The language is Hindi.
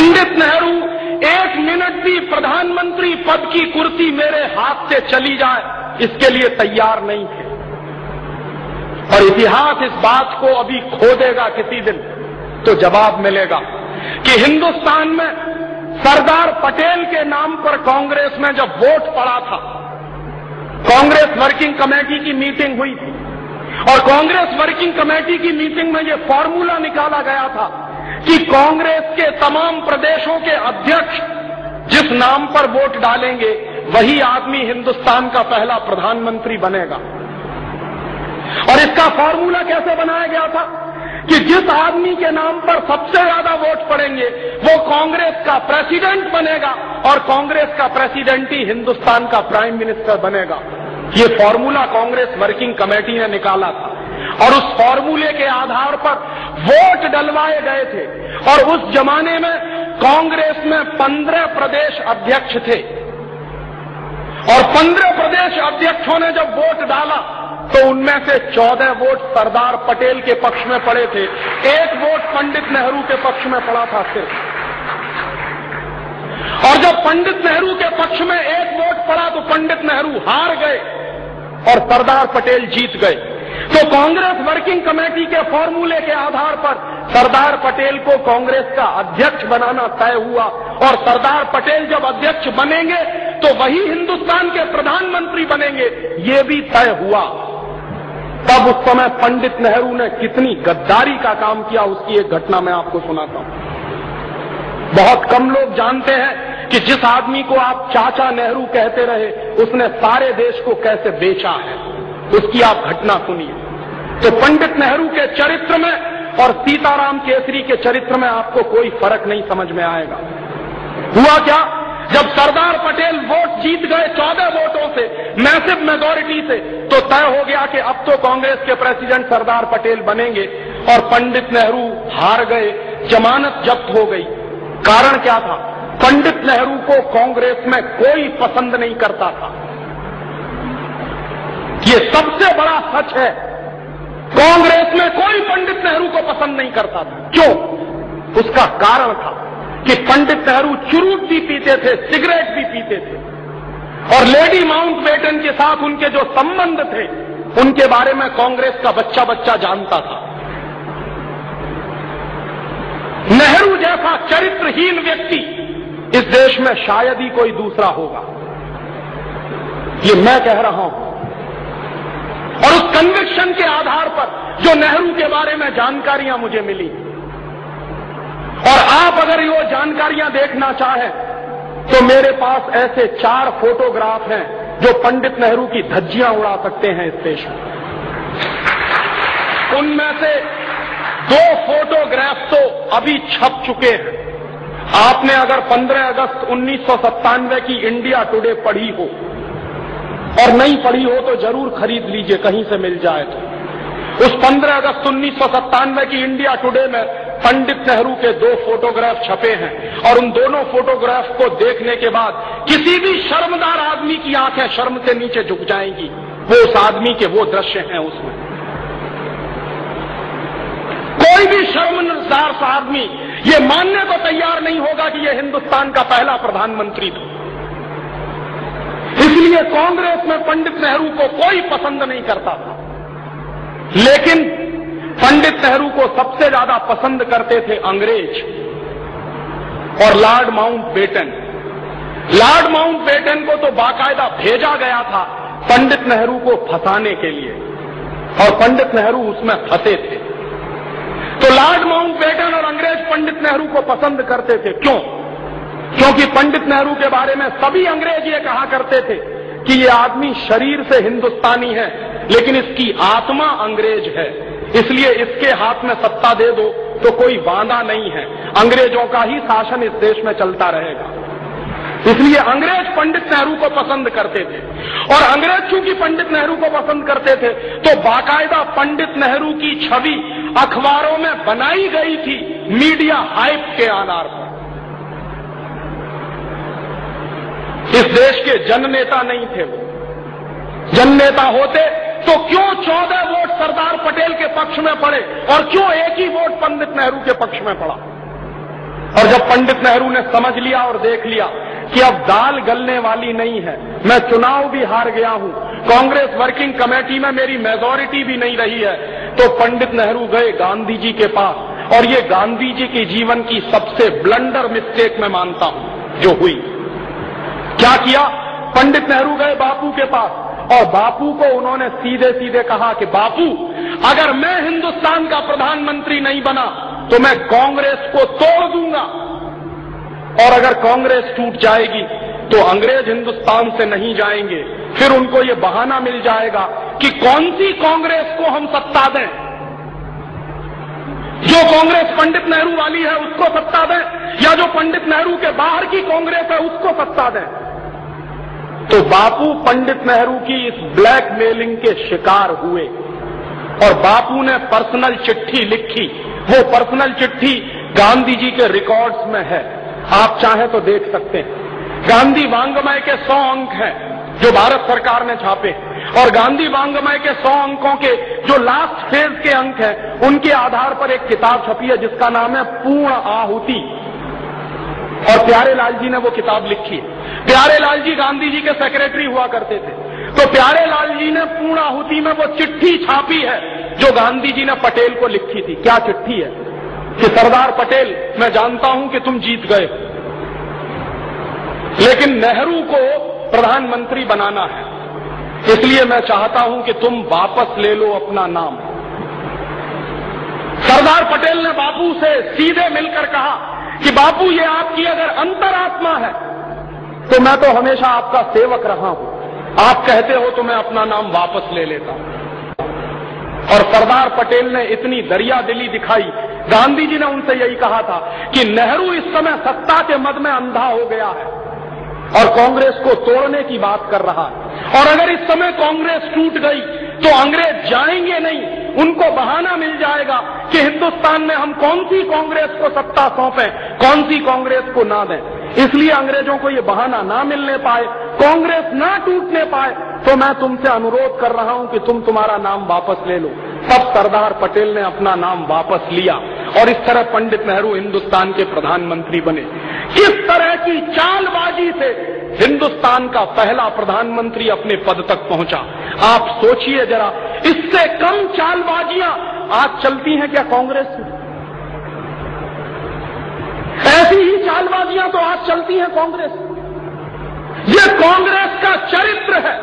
पंडित नेहरू 1 मिनट भी प्रधानमंत्री पद की कुर्सी मेरे हाथ से चली जाए इसके लिए तैयार नहीं थे। और इतिहास इस बात को अभी खोदेगा किसी दिन तो जवाब मिलेगा कि हिंदुस्तान में सरदार पटेल के नाम पर कांग्रेस में जब वोट पड़ा था, कांग्रेस वर्किंग कमेटी की मीटिंग हुई थी और कांग्रेस वर्किंग कमेटी की मीटिंग में यह फॉर्मूला निकाला गया था कि कांग्रेस के तमाम प्रदेशों के अध्यक्ष जिस नाम पर वोट डालेंगे वही आदमी हिंदुस्तान का पहला प्रधानमंत्री बनेगा। और इसका फॉर्मूला कैसे बनाया गया था कि जिस आदमी के नाम पर सबसे ज्यादा वोट पड़ेंगे वो कांग्रेस का प्रेसिडेंट बनेगा और कांग्रेस का प्रेसिडेंट ही हिंदुस्तान का प्राइम मिनिस्टर बनेगा। ये फॉर्मूला कांग्रेस वर्किंग कमेटी ने निकाला था और उस फॉर्मूले के आधार पर वोट डलवाए गए थे। और उस जमाने में कांग्रेस में 15 प्रदेश अध्यक्ष थे और 15 प्रदेश अध्यक्षों ने जब वोट डाला तो उनमें से 14 वोट सरदार पटेल के पक्ष में पड़े थे, 1 वोट पंडित नेहरू के पक्ष में पड़ा था सिर्फ। और जब पंडित नेहरू के पक्ष में 1 वोट पड़ा तो पंडित नेहरू हार गए और सरदार पटेल जीत गए। तो कांग्रेस वर्किंग कमेटी के फॉर्मूले के आधार पर सरदार पटेल को कांग्रेस का अध्यक्ष बनाना तय हुआ और सरदार पटेल जब अध्यक्ष बनेंगे तो वही हिंदुस्तान के प्रधानमंत्री बनेंगे, ये भी तय हुआ। तब उस समय पंडित नेहरू ने कितनी गद्दारी का काम किया उसकी एक घटना मैं आपको सुनाता हूं। बहुत कम लोग जानते हैं कि जिस आदमी को आप चाचा नेहरू कहते रहे उसने सारे देश को कैसे बेचा है, उसकी आप घटना सुनिए। तो पंडित नेहरू के चरित्र में और सीताराम केसरी के चरित्र में आपको कोई फर्क नहीं समझ में आएगा। हुआ क्या, जब सरदार पटेल वोट जीत गए 14 वोटों से, मैसिव मेजॉरिटी से, तो तय हो गया कि अब तो कांग्रेस के प्रेसिडेंट सरदार पटेल बनेंगे और पंडित नेहरू हार गए, जमानत जब्त हो गई। कारण क्या था, पंडित नेहरू को कांग्रेस में कोई पसंद नहीं करता था। ये सबसे बड़ा सच है, कांग्रेस में कोई पंडित नेहरू को पसंद नहीं करता था। क्यों? उसका कारण था कि पंडित नेहरू चुरूट भी पीते थे, सिगरेट भी पीते थे और लेडी माउंटबेटन के साथ उनके जो संबंध थे उनके बारे में कांग्रेस का बच्चा बच्चा जानता था। नेहरू जैसा चरित्रहीन व्यक्ति इस देश में शायद ही कोई दूसरा होगा, ये मैं कह रहा हूं। और उस कन्विक्शन के आधार पर जो नेहरू के बारे में जानकारियां मुझे मिली, और आप अगर ये जानकारियां देखना चाहें तो मेरे पास ऐसे 4 फोटोग्राफ हैं जो पंडित नेहरू की धज्जियां उड़ा सकते हैं इस देश में। उनमें से 2 फोटोग्राफ तो अभी छप चुके हैं। आपने अगर 15 अगस्त 1997 की इंडिया टुडे पढ़ी हो और नहीं पढ़ी हो तो जरूर खरीद लीजिए, कहीं से मिल जाए तो। उस 15 अगस्त 1997 की इंडिया टुडे में पंडित नेहरू के 2 फोटोग्राफ छपे हैं और उन दोनों फोटोग्राफ को देखने के बाद किसी भी शर्मदार आदमी की आंखें शर्म से नीचे झुक जाएंगी। वो उस आदमी के वो दृश्य हैं उसमें। कोई भी शर्मसार सा आदमी ये मानने को तैयार नहीं होगा कि ये हिंदुस्तान का पहला प्रधानमंत्री था। इसलिए कांग्रेस में पंडित नेहरू को कोई पसंद नहीं करता था, लेकिन पंडित नेहरू को सबसे ज्यादा पसंद करते थे अंग्रेज और लॉर्ड माउंटबेटन। लॉर्ड माउंटबेटन को तो बाकायदा भेजा गया था पंडित नेहरू को फंसाने के लिए और पंडित नेहरू उसमें फंसे थे। तो लॉर्ड माउंटबेटन और अंग्रेज पंडित नेहरू को पसंद करते थे। क्यों? क्योंकि पंडित नेहरू के बारे में सभी अंग्रेज ये कहा करते थे कि ये आदमी शरीर से हिंदुस्तानी है लेकिन इसकी आत्मा अंग्रेज है, इसलिए इसके हाथ में सत्ता दे दो तो कोई वादा नहीं है, अंग्रेजों का ही शासन इस देश में चलता रहेगा। इसलिए अंग्रेज पंडित नेहरू को पसंद करते थे और अंग्रेज चूंकि पंडित नेहरू को पसंद करते थे तो बाकायदा पंडित नेहरू की छवि अखबारों में बनाई गई थी मीडिया हाइप के आधार पर। इस देश के जननेता नहीं थे वो। जननेता होते तो क्यों 14 वोट सरदार पटेल के पक्ष में पड़े और क्यों एक ही वोट पंडित नेहरू के पक्ष में पड़ा? और जब पंडित नेहरू ने समझ लिया और देख लिया कि अब दाल गलने वाली नहीं है, मैं चुनाव भी हार गया हूं, कांग्रेस वर्किंग कमेटी में मेरी मेजॉरिटी भी नहीं रही है, तो पंडित नेहरू गए गांधी जी के पास। और ये गांधी जी के जीवन की सबसे ब्लंडर मिस्टेक मैं मानता हूं जो हुई। क्या किया? पंडित नेहरू गए बापू के पास और बापू को उन्होंने सीधे सीधे कहा कि बापू, अगर मैं हिंदुस्तान का प्रधानमंत्री नहीं बना तो मैं कांग्रेस को तोड़ दूंगा, और अगर कांग्रेस टूट जाएगी तो अंग्रेज हिंदुस्तान से नहीं जाएंगे। फिर उनको ये बहाना मिल जाएगा कि कौन सी कांग्रेस को हम सत्ता दें, जो कांग्रेस पंडित नेहरू वाली है उसको सत्ता दें, या जो पंडित नेहरू के बाहर की कांग्रेस है उसको सत्ता दें। तो बापू पंडित नेहरू की इस ब्लैकमेलिंग के शिकार हुए और बापू ने पर्सनल चिट्ठी लिखी। वो पर्सनल चिट्ठी गांधी जी के रिकॉर्ड्स में है, आप चाहें तो देख सकते हैं। गांधी वांग्मय के 100 अंक हैं जो भारत सरकार ने छापे, और गांधी वांग्मय के 100 अंकों के जो लास्ट फेज के अंक हैं उनके आधार पर एक किताब छपी है जिसका नाम है पूर्ण आहुति, और प्यारे लाल जी ने वो किताब लिखी है। प्यारे लाल जी गांधी जी के सेक्रेटरी हुआ करते थे, तो प्यारे लाल जी ने पूर्ण आहुति में वो चिट्ठी छापी है जो गांधी जी ने पटेल को लिखी थी। क्या चिट्ठी है कि सरदार पटेल, मैं जानता हूं कि तुम जीत गए, लेकिन नेहरू को प्रधानमंत्री बनाना है, इसलिए मैं चाहता हूं कि तुम वापस ले लो अपना नाम। सरदार पटेल ने बापू से सीधे मिलकर कहा कि बापू, ये आपकी अगर अंतरात्मा है तो मैं तो हमेशा आपका सेवक रहा हूं, आप कहते हो तो मैं अपना नाम वापस ले लेता हूं। और सरदार पटेल ने इतनी दरिया दिली दिखाई, गांधी जी ने उनसे यही कहा था कि नेहरू इस समय सत्ता के मद में अंधा हो गया है और कांग्रेस को तोड़ने की बात कर रहा है, और अगर इस समय कांग्रेस टूट गई तो अंग्रेज जाएंगे नहीं, उनको बहाना मिल जाएगा कि हिंदुस्तान में हम कौन सी कांग्रेस को सत्ता सौंपें, कौन सी कांग्रेस को ना दें। इसलिए अंग्रेजों को ये बहाना ना मिलने पाए, कांग्रेस ना टूटने पाए, तो मैं तुमसे अनुरोध कर रहा हूं कि तुम तुम्हारा नाम वापस ले लो। तब सरदार पटेल ने अपना नाम वापस लिया और इस तरह पंडित नेहरू हिंदुस्तान के प्रधानमंत्री बने। किस तरह की चालबाजी से हिंदुस्तान का पहला प्रधानमंत्री अपने पद तक पहुंचा, आप सोचिए जरा। इससे कम चालबाजियां आज चलती हैं क्या कांग्रेस में? ऐसी ही चालबाजियां तो आज चलती हैं कांग्रेस। ये कांग्रेस का चरित्र है